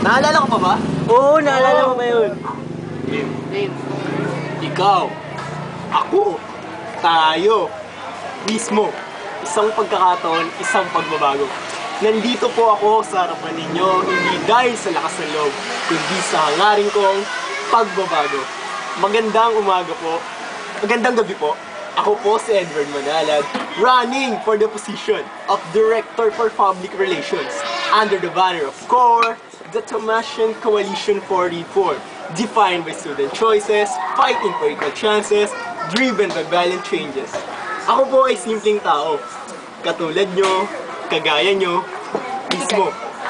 Naalala ko pa ba? Oo, naalala mo ba yun? Ikaw, ako, tayo, mismo. Isang pagkakataon, isang pagbabago. Nandito po ako sa harapan ninyo, hindi dahil sa lakas ng loob, kundi sa hangarin kong pagbabago. Magandang umaga po. Magandang gabi po. Ako po si Edward Manalag, running for the position of Director for Public Relations under the banner of CORE, the Tomasian Coalition for Reform, defined by student choices, fighting for equal chances, driven by violent changes. Ako po ay simpleng tao, katulad nyo, kagaya nyo,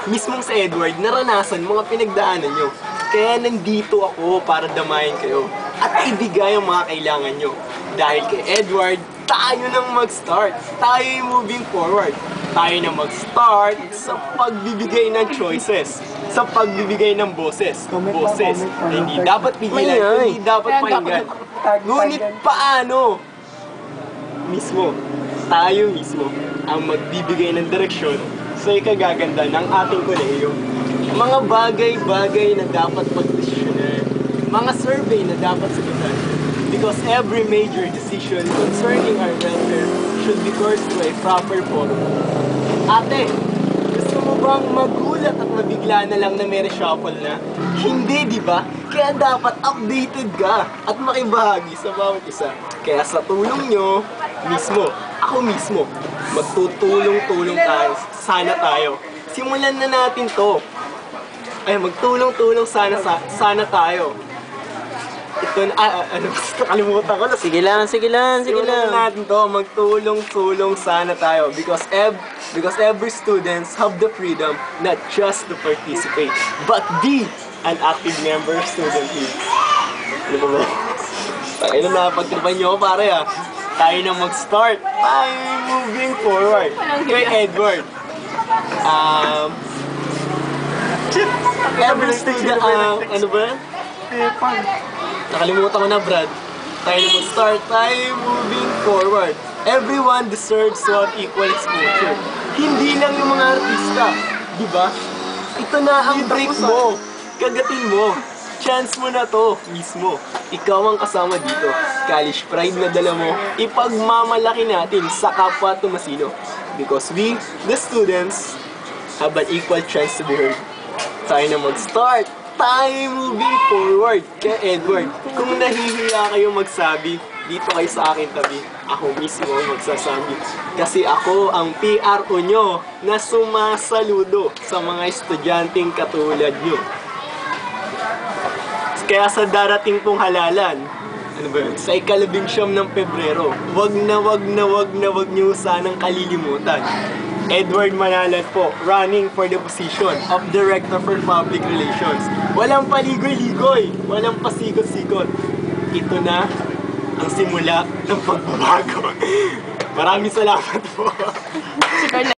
mismong sa Edward, naranasan mga pinagdaanan nyo. Kaya nandito ako para damayin kayo at ibigay ang mga kailangan nyo. Dahil kay Edward, tayo nang mag-start. Tayo yung moving forward. Tayo na mag-start sa pagbibigay ng choices. Sa pagbibigay ng boses. Boses na hindi dapat pigilan, hindi dapat pakinggan. Ngunit paano? Mismo, tayo mismo ang magbibigay ng direksyon sa ikagaganda ng ating kolehiyo. Mga bagay-bagay na dapat pagdesisyonan. Mga survey na dapat sagutan. Because every major decision concerning our welfare should be coursed through a proper forum. Ate, gusto mo bang magulat at mabigla na lang na may reshuffle na? Hindi, di ba? Kaya dapat updated ka at makibahagi sa bawat isa. Kaya sa tulong nyo, mismo, ako mismo, magtutulong-tulong tayo. Sana tayo. Simulan na natin to. Ay, magtulong-tulong sana tayo. Ito na, nakalimutan ko na. Sige lang. Simulan na natin to, magtulong-tulong sana tayo. Because every students have the freedom not just to participate, but be an active member of student team. Ano ba ba? Tayo na napagtripan nyo, pare ah. Tayo na mag-start. Tayo moving forward. Kay Edward. Every student, ano ba? Nakalimutan ko na, Brad. Tayo na mag-start. Tayo moving forward. Everyone deserves to have equal exposure. Hindi lang yung mga artista. Diba? Ito na ang break mo. Kagatin mo. Chance mo na to mismo. Ikaw ang kasama dito. College pride na dala mo. Ipagmamalaki natin sa kapwa Tomasino. Because we, the students, have an equal chance to be heard. Tayo na mag-start. Tayo moving forward. Kaya Edward, kung nahihiya kayo magsabi, dito kayo sa akin tabi. Ako mismo magsasabi. Kasi ako ang PRO nyo na sumasaludo sa mga estudyanteng katulad nyo. Kaya sa darating pong halalan, ano ba yun? Sa ika-19 ng Pebrero, wag na nyo sanang kalilimutan. Edward Manalag po, running for the position of Director for Public Relations. Walang paligoy-ligoy, walang pasikot-sikot. Ito na ang simula ng pagbabago. Maraming salamat po.